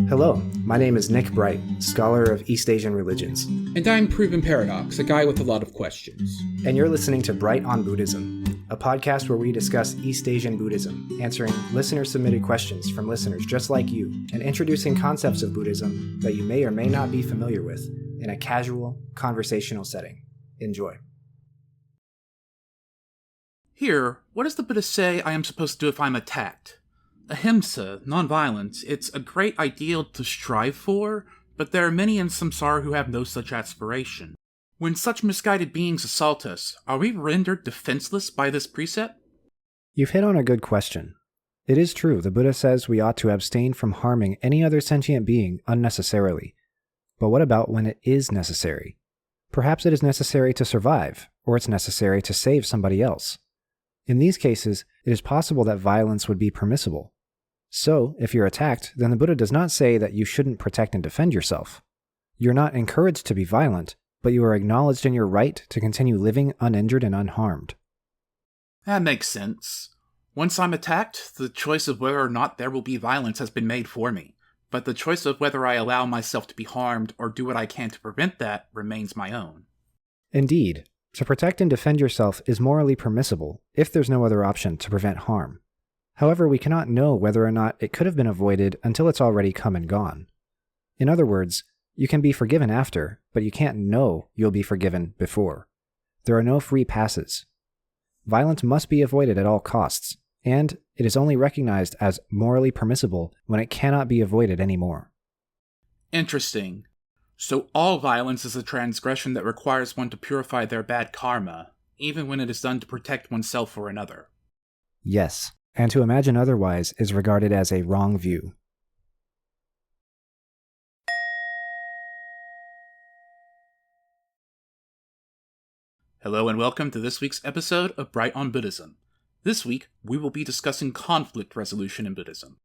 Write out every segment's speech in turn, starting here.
Hello, my name is Nick Bright, scholar of East Asian religions. And I'm Proven Paradox, a guy with a lot of questions. And you're listening to Bright on Buddhism, a podcast where we discuss East Asian Buddhism, answering listener-submitted questions from listeners just like you, and introducing concepts of Buddhism that you may or may not be familiar with in a casual, conversational setting. Enjoy. Here, what does the Buddha say I am supposed to do if I'm attacked? Ahimsa, nonviolence, it's a great ideal to strive for, but there are many in samsara who have no such aspiration. When such misguided beings assault us, are we rendered defenseless by this precept? You've hit on a good question. It is true, the Buddha says we ought to abstain from harming any other sentient being unnecessarily. But what about when it is necessary? Perhaps it is necessary to survive, or it's necessary to save somebody else. In these cases, it is possible that violence would be permissible. So, if you're attacked, then the Buddha does not say that you shouldn't protect and defend yourself. You're not encouraged to be violent, but you are acknowledged in your right to continue living uninjured and unharmed. That makes sense. Once I'm attacked, the choice of whether or not there will be violence has been made for me, but the choice of whether I allow myself to be harmed or do what I can to prevent that remains my own. Indeed, to protect and defend yourself is morally permissible if there's no other option to prevent harm. However, we cannot know whether or not it could have been avoided until it's already come and gone. In other words, you can be forgiven after, but you can't know you'll be forgiven before. There are no free passes. Violence must be avoided at all costs, and it is only recognized as morally permissible when it cannot be avoided anymore. Interesting. So all violence is a transgression that requires one to purify their bad karma, even when it is done to protect oneself or another. Yes, and to imagine otherwise is regarded as a wrong view. Hello and welcome to this week's episode of Bright on Buddhism. This week, we will be discussing conflict resolution in Buddhism.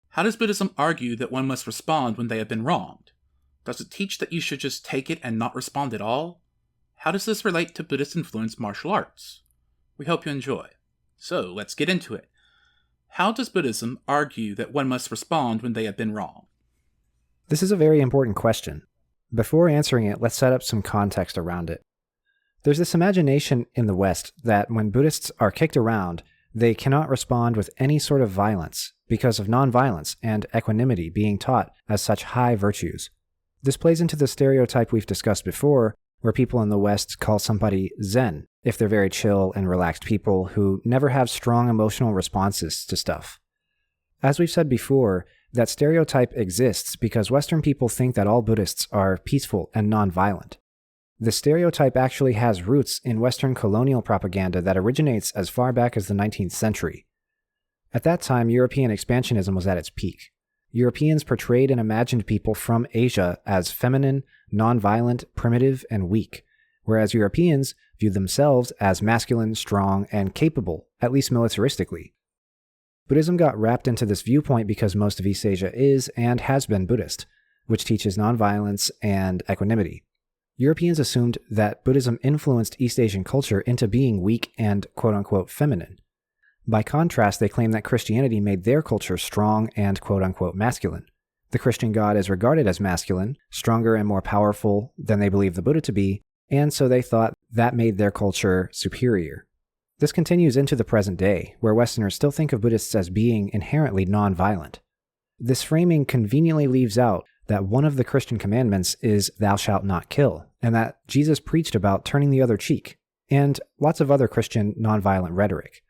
How does Buddhism argue that one must respond when they have been wronged? Does it teach that you should just take it and not respond at all? How does this relate to Buddhist-influenced martial arts? We hope you enjoy. So, let's get into it. How does Buddhism argue that one must respond when they have been wronged? This is a very important question. Before answering it, let's set up some context around it. There's this imagination in the West that when Buddhists are kicked around, they cannot respond with any sort of violence because of nonviolence and equanimity being taught as such high virtues. This plays into the stereotype we've discussed before, where people in the West call somebody Zen if they're very chill and relaxed people who never have strong emotional responses to stuff. As we've said before, that stereotype exists because Western people think that all Buddhists are peaceful and nonviolent. The stereotype actually has roots in Western colonial propaganda that originates as far back as the 19th century. At that time, European expansionism was at its peak. Europeans portrayed and imagined people from Asia as feminine, nonviolent, primitive, and weak, whereas Europeans viewed themselves as masculine, strong, and capable, at least militaristically. Buddhism got wrapped into this viewpoint because most of East Asia is and has been Buddhist, which teaches nonviolence and equanimity. Europeans assumed that Buddhism influenced East Asian culture into being weak and quote-unquote feminine. By contrast, they claim that Christianity made their culture strong and quote-unquote masculine. The Christian God is regarded as masculine, stronger and more powerful than they believe the Buddha to be, and so they thought that made their culture superior. This continues into the present day, where Westerners still think of Buddhists as being inherently nonviolent. This framing conveniently leaves out that one of the Christian commandments is thou shalt not kill, and that Jesus preached about turning the other cheek, and lots of other Christian nonviolent rhetoric.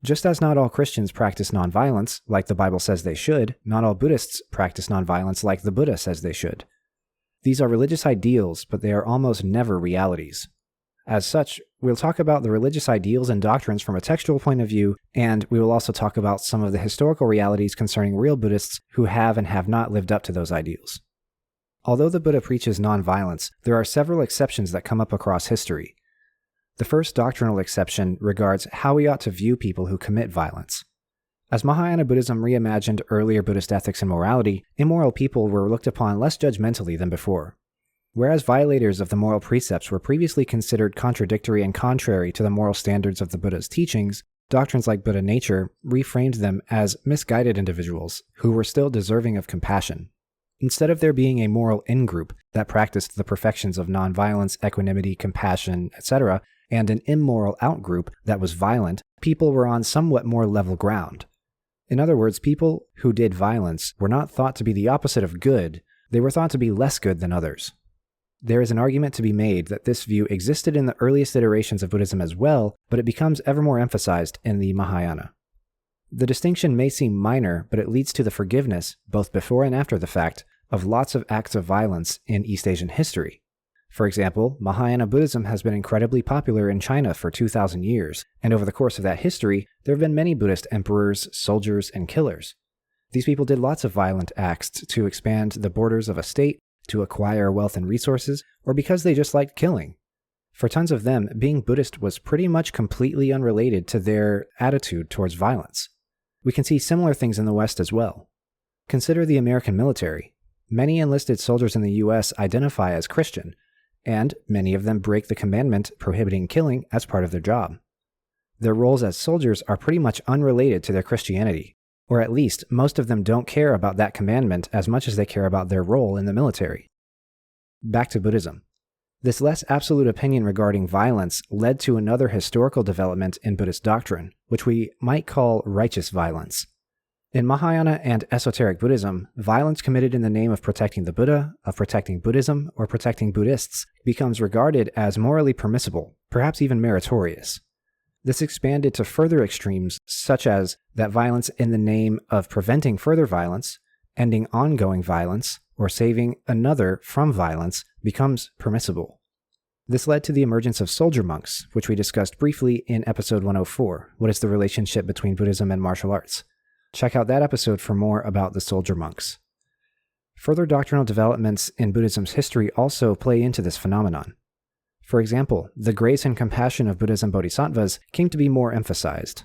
Just as not all Christians practice nonviolence, like the Bible says they should, not all Buddhists practice nonviolence like the Buddha says they should. These are religious ideals, but they are almost never realities. As such, we'll talk about the religious ideals and doctrines from a textual point of view, and we will also talk about some of the historical realities concerning real Buddhists who have and have not lived up to those ideals. Although the Buddha preaches nonviolence, there are several exceptions that come up across history. The first doctrinal exception regards how we ought to view people who commit violence. As Mahayana Buddhism reimagined earlier Buddhist ethics and morality, immoral people were looked upon less judgmentally than before. Whereas violators of the moral precepts were previously considered contradictory and contrary to the moral standards of the Buddha's teachings, doctrines like Buddha nature reframed them as misguided individuals who were still deserving of compassion. Instead of there being a moral in-group that practiced the perfections of nonviolence, equanimity, compassion, etc., and an immoral out-group that was violent, people were on somewhat more level ground. In other words, people who did violence were not thought to be the opposite of good, they were thought to be less good than others. There is an argument to be made that this view existed in the earliest iterations of Buddhism as well, but it becomes ever more emphasized in the Mahayana. The distinction may seem minor, but it leads to the forgiveness, both before and after the fact, of lots of acts of violence in East Asian history. For example, Mahayana Buddhism has been incredibly popular in China for 2,000 years, and over the course of that history, there have been many Buddhist emperors, soldiers, and killers. These people did lots of violent acts to expand the borders of a state, to acquire wealth and resources, or because they just liked killing. For tons of them, being Buddhist was pretty much completely unrelated to their attitude towards violence. We can see similar things in the West as well. Consider the American military. Many enlisted soldiers in the US identify as Christian, and many of them break the commandment prohibiting killing as part of their job. Their roles as soldiers are pretty much unrelated to their Christianity, or at least most of them don't care about that commandment as much as they care about their role in the military. Back to Buddhism. This less absolute opinion regarding violence led to another historical development in Buddhist doctrine, which we might call righteous violence. In Mahayana and esoteric Buddhism, violence committed in the name of protecting the Buddha, of protecting Buddhism, or protecting Buddhists becomes regarded as morally permissible, perhaps even meritorious. This expanded to further extremes, such as that violence in the name of preventing further violence, ending ongoing violence, or saving another from violence becomes permissible. This led to the emergence of soldier monks, which we discussed briefly in episode 104, What is the Relationship Between Buddhism and Martial Arts? Check out that episode for more about the soldier monks. Further doctrinal developments in Buddhism's history also play into this phenomenon. For example, the grace and compassion of Buddhism bodhisattvas came to be more emphasized.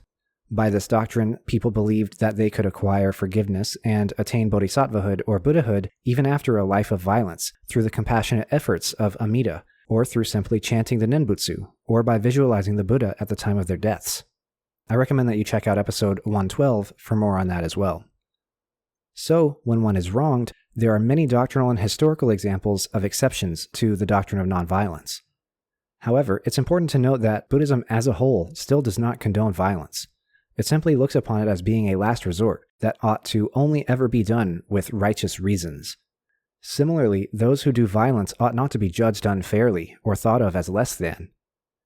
By this doctrine, people believed that they could acquire forgiveness and attain bodhisattvahood or Buddhahood even after a life of violence through the compassionate efforts of Amida, or through simply chanting the Nenbutsu, or by visualizing the Buddha at the time of their deaths. I recommend that you check out episode 112 for more on that as well. So, when one is wronged, there are many doctrinal and historical examples of exceptions to the doctrine of nonviolence. However, it's important to note that Buddhism as a whole still does not condone violence. It simply looks upon it as being a last resort that ought to only ever be done with righteous reasons. Similarly, those who do violence ought not to be judged unfairly or thought of as less than.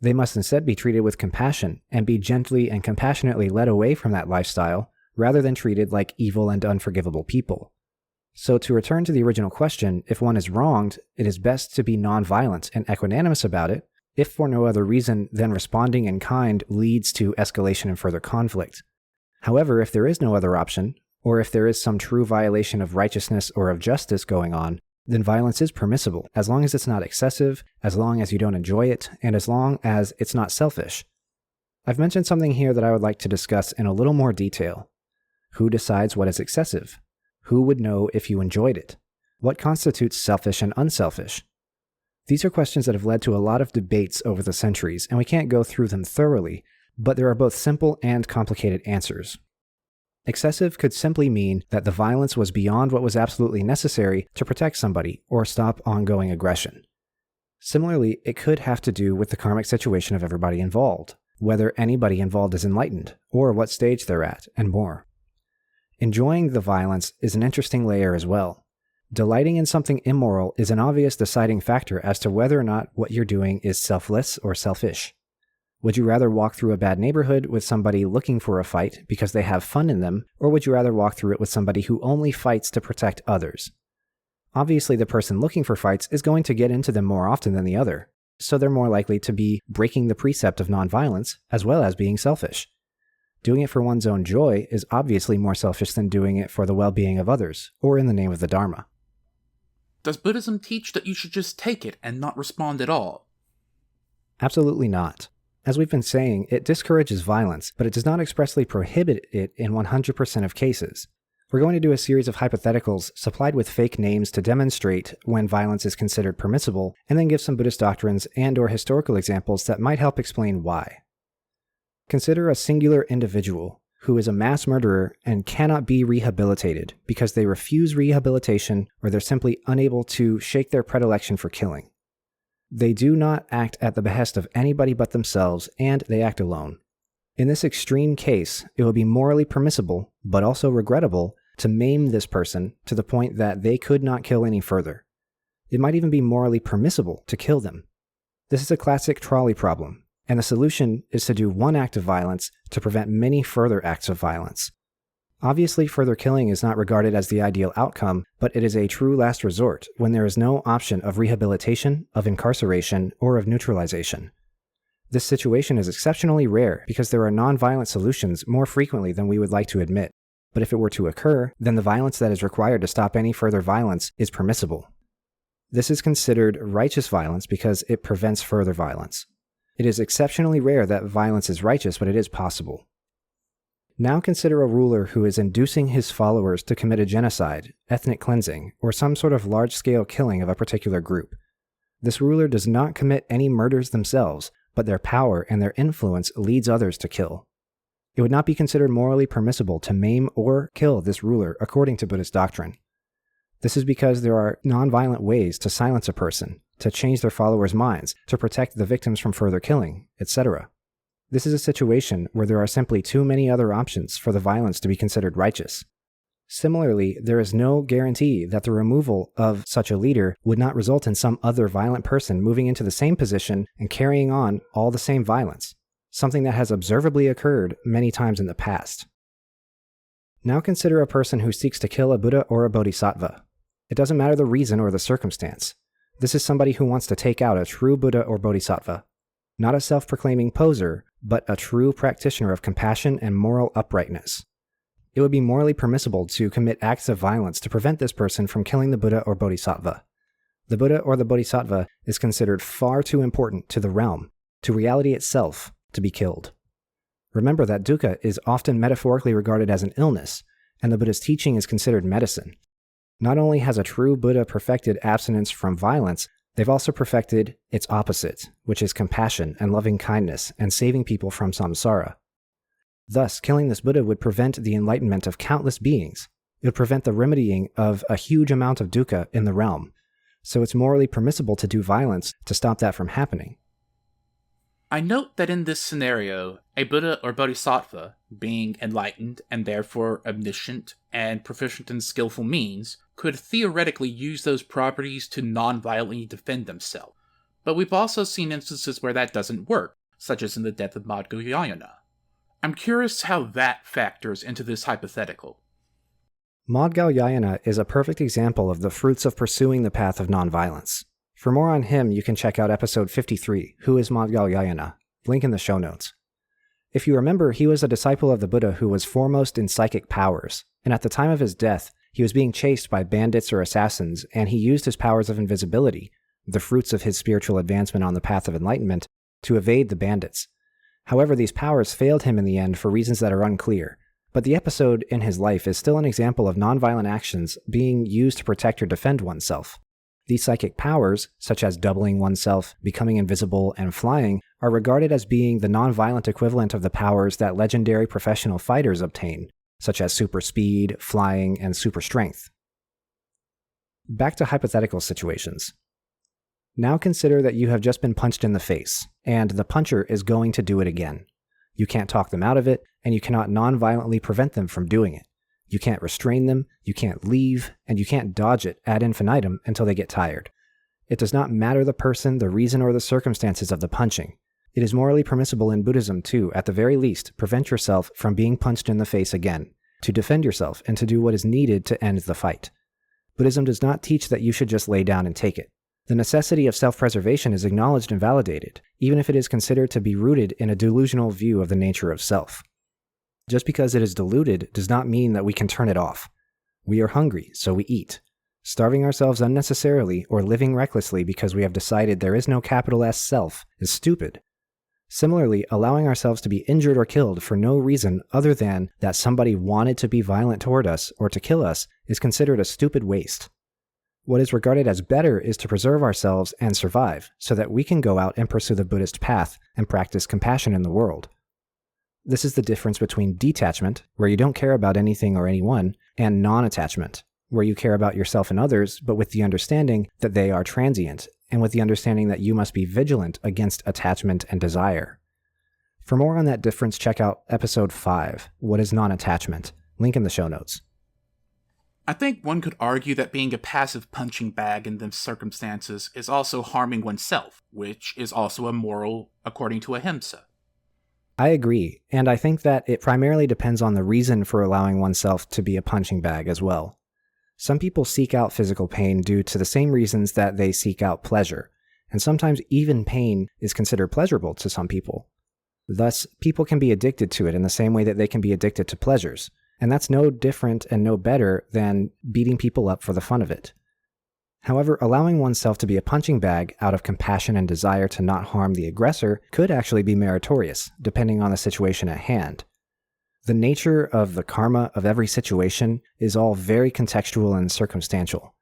They must instead be treated with compassion and be gently and compassionately led away from that lifestyle rather than treated like evil and unforgivable people. So to return to the original question, if one is wronged, it is best to be nonviolent and equanimous about it, if for no other reason than responding in kind leads to escalation and further conflict. However, if there is no other option, or if there is some true violation of righteousness or of justice going on, then violence is permissible, as long as it's not excessive, as long as you don't enjoy it, and as long as it's not selfish. I've mentioned something here that I would like to discuss in a little more detail. Who decides what is excessive? Who would know if you enjoyed it? What constitutes selfish and unselfish? These are questions that have led to a lot of debates over the centuries, and we can't go through them thoroughly, but there are both simple and complicated answers. Excessive could simply mean that the violence was beyond what was absolutely necessary to protect somebody or stop ongoing aggression. Similarly, it could have to do with the karmic situation of everybody involved, whether anybody involved is enlightened, or what stage they're at, and more. Enjoying the violence is an interesting layer as well. Delighting in something immoral is an obvious deciding factor as to whether or not what you're doing is selfless or selfish. Would you rather walk through a bad neighborhood with somebody looking for a fight because they have fun in them, or would you rather walk through it with somebody who only fights to protect others? Obviously, the person looking for fights is going to get into them more often than the other, so they're more likely to be breaking the precept of nonviolence as well as being selfish. Doing it for one's own joy is obviously more selfish than doing it for the well-being of others, or in the name of the Dharma. Does Buddhism teach that you should just take it and not respond at all? Absolutely not. As we've been saying, it discourages violence, but it does not expressly prohibit it in 100% of cases. We're going to do a series of hypotheticals supplied with fake names to demonstrate when violence is considered permissible, and then give some Buddhist doctrines and/or historical examples that might help explain why. Consider a singular individual who is a mass murderer and cannot be rehabilitated because they refuse rehabilitation or they're simply unable to shake their predilection for killing. They do not act at the behest of anybody but themselves, and they act alone. In this extreme case, it would be morally permissible, but also regrettable, to maim this person to the point that they could not kill any further. It might even be morally permissible to kill them. This is a classic trolley problem, and the solution is to do one act of violence to prevent many further acts of violence. Obviously, further killing is not regarded as the ideal outcome, but it is a true last resort when there is no option of rehabilitation, of incarceration, or of neutralization. This situation is exceptionally rare because there are non-violent solutions more frequently than we would like to admit. But if it were to occur, then the violence that is required to stop any further violence is permissible. This is considered righteous violence because it prevents further violence. It is exceptionally rare that violence is righteous, but it is possible. Now consider a ruler who is inducing his followers to commit a genocide, ethnic cleansing, or some sort of large-scale killing of a particular group. This ruler does not commit any murders themselves, but their power and their influence leads others to kill. It would not be considered morally permissible to maim or kill this ruler according to Buddhist doctrine. This is because there are non-violent ways to silence a person, to change their followers' minds, to protect the victims from further killing, etc. This is a situation where there are simply too many other options for the violence to be considered righteous. Similarly, there is no guarantee that the removal of such a leader would not result in some other violent person moving into the same position and carrying on all the same violence, something that has observably occurred many times in the past. Now consider a person who seeks to kill a Buddha or a Bodhisattva. It doesn't matter the reason or the circumstance. This is somebody who wants to take out a true Buddha or Bodhisattva. Not a self-proclaiming poser, but a true practitioner of compassion and moral uprightness. It would be morally permissible to commit acts of violence to prevent this person from killing the Buddha or Bodhisattva. The Buddha or the Bodhisattva is considered far too important to the realm, to reality itself, to be killed. Remember that dukkha is often metaphorically regarded as an illness, and the Buddha's teaching is considered medicine. Not only has a true Buddha perfected abstinence from violence, they've also perfected its opposite, which is compassion and loving kindness and saving people from samsara. Thus, killing this Buddha would prevent the enlightenment of countless beings. It would prevent the remedying of a huge amount of dukkha in the realm. So it's morally permissible to do violence to stop that from happening. I note that in this scenario, a Buddha or Bodhisattva, being enlightened and therefore omniscient and proficient in skillful means, could theoretically use those properties to non-violently defend themselves. But we've also seen instances where that doesn't work, such as in the death of Madhyayana. I'm curious how that factors into this hypothetical. Madhyayana is a perfect example of the fruits of pursuing the path of nonviolence. For more on him, you can check out episode 53, Who is Madhyayana? Link in the show notes. If you remember, he was a disciple of the Buddha who was foremost in psychic powers, and at the time of his death, he was being chased by bandits or assassins, and he used his powers of invisibility, the fruits of his spiritual advancement on the path of enlightenment, to evade the bandits. However, these powers failed him in the end for reasons that are unclear, but the episode in his life is still an example of nonviolent actions being used to protect or defend oneself. These psychic powers, such as doubling oneself, becoming invisible, and flying, are regarded as being the nonviolent equivalent of the powers that legendary professional fighters obtain, such as super speed, flying, and super strength. Back to hypothetical situations. Now consider that you have just been punched in the face, and the puncher is going to do it again. You can't talk them out of it, and you cannot non-violently prevent them from doing it. You can't restrain them, you can't leave, and you can't dodge it ad infinitum until they get tired. It does not matter the person, the reason, or the circumstances of the punching. It is morally permissible in Buddhism to, at the very least, prevent yourself from being punched in the face again, to defend yourself, and to do what is needed to end the fight. Buddhism does not teach that you should just lay down and take it. The necessity of self-preservation is acknowledged and validated, even if it is considered to be rooted in a delusional view of the nature of self. Just because it is deluded does not mean that we can turn it off. We are hungry, so we eat. Starving ourselves unnecessarily or living recklessly because we have decided there is no capital S self is stupid. Similarly, allowing ourselves to be injured or killed for no reason other than that somebody wanted to be violent toward us or to kill us is considered a stupid waste. What is regarded as better is to preserve ourselves and survive, so that we can go out and pursue the Buddhist path and practice compassion in the world. This is the difference between detachment, where you don't care about anything or anyone, and non-attachment, where you care about yourself and others, but with the understanding that they are transient, and with the understanding that you must be vigilant against attachment and desire. For more on that difference, check out episode 5, What is Non-Attachment? Link in the show notes. I think one could argue that being a passive punching bag in these circumstances is also harming oneself, which is also immoral according to Ahimsa. I agree, and I think that it primarily depends on the reason for allowing oneself to be a punching bag as well. Some people seek out physical pain due to the same reasons that they seek out pleasure, and sometimes even pain is considered pleasurable to some people. Thus, people can be addicted to it in the same way that they can be addicted to pleasures, and that's no different and no better than beating people up for the fun of it. However, allowing oneself to be a punching bag out of compassion and desire to not harm the aggressor could actually be meritorious, depending on the situation at hand. The nature of the karma of every situation is all very contextual and circumstantial.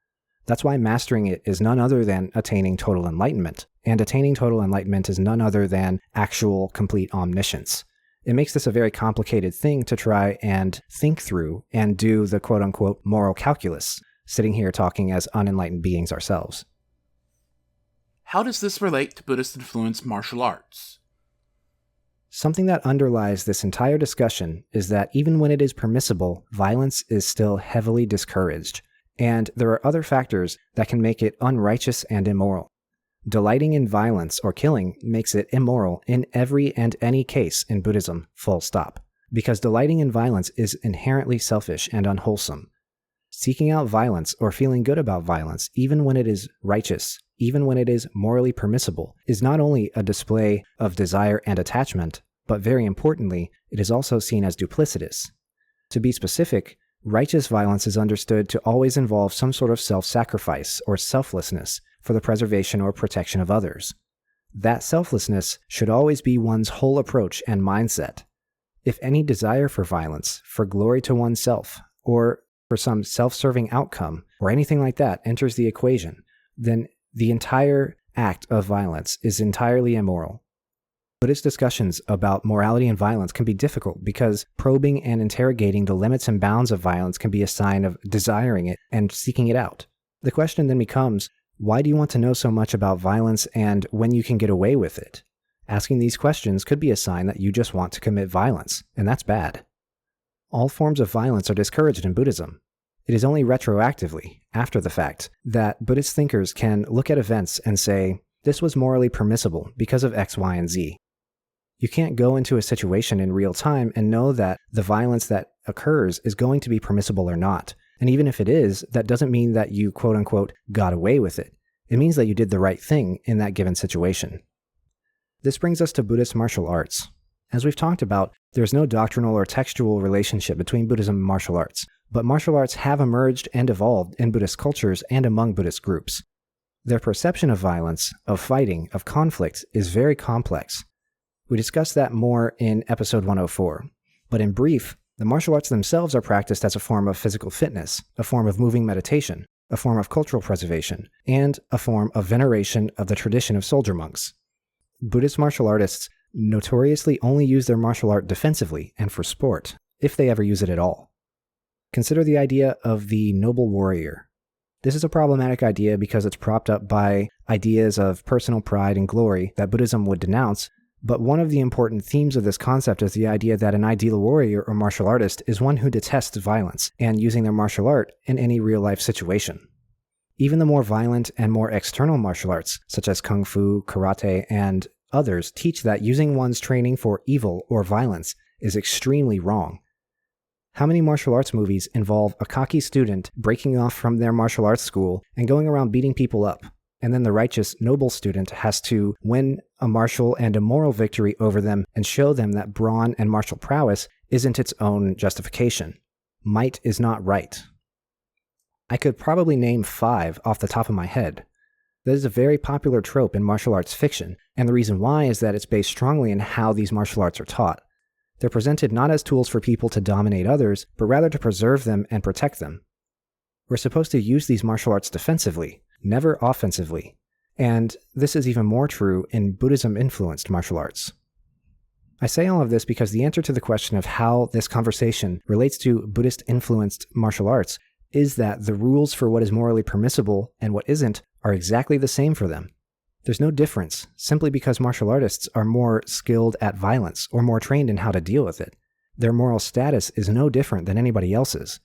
That's why mastering it is none other than attaining total enlightenment, and attaining total enlightenment is none other than actual complete omniscience. It makes this a very complicated thing to try and think through and do the quote-unquote moral calculus, sitting here talking as unenlightened beings ourselves. How does this relate to Buddhist-influenced martial arts? Something that underlies this entire discussion is that even when it is permissible, violence is still heavily discouraged, and there are other factors that can make it unrighteous and immoral. Delighting in violence or killing makes it immoral in every and any case in Buddhism, full stop, because delighting in violence is inherently selfish and unwholesome. Seeking out violence or feeling good about violence, even when it is righteous, even when it is morally permissible, is not only a display of desire and attachment, but very importantly, it is also seen as duplicitous. To be specific, righteous violence is understood to always involve some sort of self-sacrifice or selflessness for the preservation or protection of others. That selflessness should always be one's whole approach and mindset. If any desire for violence, for glory to oneself, or for some self-serving outcome, or anything like that enters the equation, then the entire act of violence is entirely immoral. Buddhist discussions about morality and violence can be difficult because probing and interrogating the limits and bounds of violence can be a sign of desiring it and seeking it out. The question then becomes, why do you want to know so much about violence and when you can get away with it? Asking these questions could be a sign that you just want to commit violence, and that's bad. All forms of violence are discouraged in Buddhism. It is only retroactively, after the fact, that Buddhist thinkers can look at events and say, this was morally permissible because of X, Y, and Z. You can't go into a situation in real time and know that the violence that occurs is going to be permissible or not. And even if it is, that doesn't mean that you quote-unquote got away with it. It means that you did the right thing in that given situation. This brings us to Buddhist martial arts. As we've talked about, there's no doctrinal or textual relationship between Buddhism and martial arts, but martial arts have emerged and evolved in Buddhist cultures and among Buddhist groups. Their perception of violence, of fighting, of conflict is very complex. We discussed that more in episode 104, but in brief, the martial arts themselves are practiced as a form of physical fitness, a form of moving meditation, a form of cultural preservation, and a form of veneration of the tradition of soldier monks. Buddhist martial artists notoriously only use their martial art defensively and for sport, if they ever use it at all. Consider the idea of the noble warrior. This is a problematic idea because it's propped up by ideas of personal pride and glory that Buddhism would denounce, but one of the important themes of this concept is the idea that an ideal warrior or martial artist is one who detests violence and using their martial art in any real-life situation. Even the more violent and more external martial arts, such as kung fu, karate, and others, teach that using one's training for evil or violence is extremely wrong. How many martial arts movies involve a cocky student breaking off from their martial arts school and going around beating people up, and then the righteous, noble student has to win a martial and a moral victory over them and show them that brawn and martial prowess isn't its own justification. Might is not right. I could probably name 5 off the top of my head. That is a very popular trope in martial arts fiction, and the reason why is that it's based strongly in how these martial arts are taught. They're presented not as tools for people to dominate others, but rather to preserve them and protect them. We're supposed to use these martial arts defensively, never offensively, and this is even more true in Buddhism-influenced martial arts. I say all of this because the answer to the question of how this conversation relates to Buddhist-influenced martial arts is that the rules for what is morally permissible and what isn't are exactly the same for them. There's no difference, simply because martial artists are more skilled at violence or more trained in how to deal with it. Their moral status is no different than anybody else's.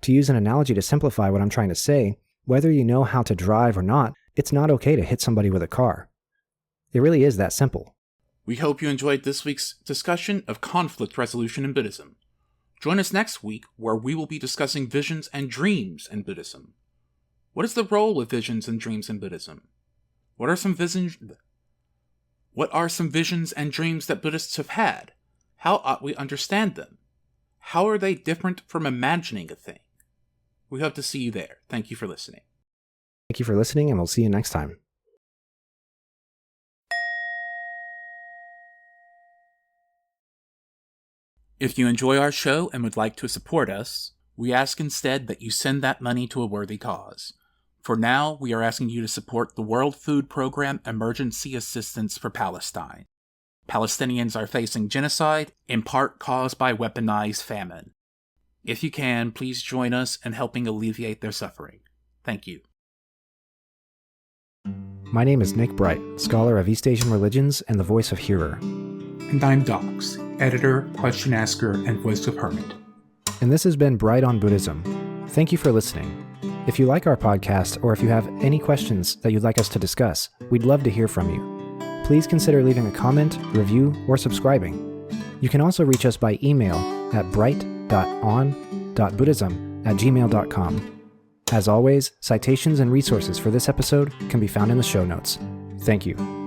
To use an analogy to simplify what I'm trying to say, whether you know how to drive or not, it's not okay to hit somebody with a car. It really is that simple. We hope you enjoyed this week's discussion of conflict resolution in Buddhism. Join us next week where we will be discussing visions and dreams in Buddhism. What is the role of visions and dreams in Buddhism? What are some visions and dreams that Buddhists have had? How ought we understand them? How are they different from imagining a thing? We hope to see you there. Thank you for listening. Thank you for listening, and we'll see you next time. If you enjoy our show and would like to support us, we ask instead that you send that money to a worthy cause. For now, we are asking you to support the World Food Program Emergency Assistance for Palestine. Palestinians are facing genocide, in part caused by weaponized famine. If you can, please join us in helping alleviate their suffering. Thank you. My name is Nick Bright, scholar of East Asian religions and the voice of Hearer. And I'm Docs, editor, question asker, and voice of Hermit. And this has been Bright on Buddhism. Thank you for listening. If you like our podcast, or if you have any questions that you'd like us to discuss, we'd love to hear from you. Please consider leaving a comment, review, or subscribing. You can also reach us by email at bright.on.buddhism@gmail.com. As always, citations and resources for this episode can be found in the show notes. Thank you.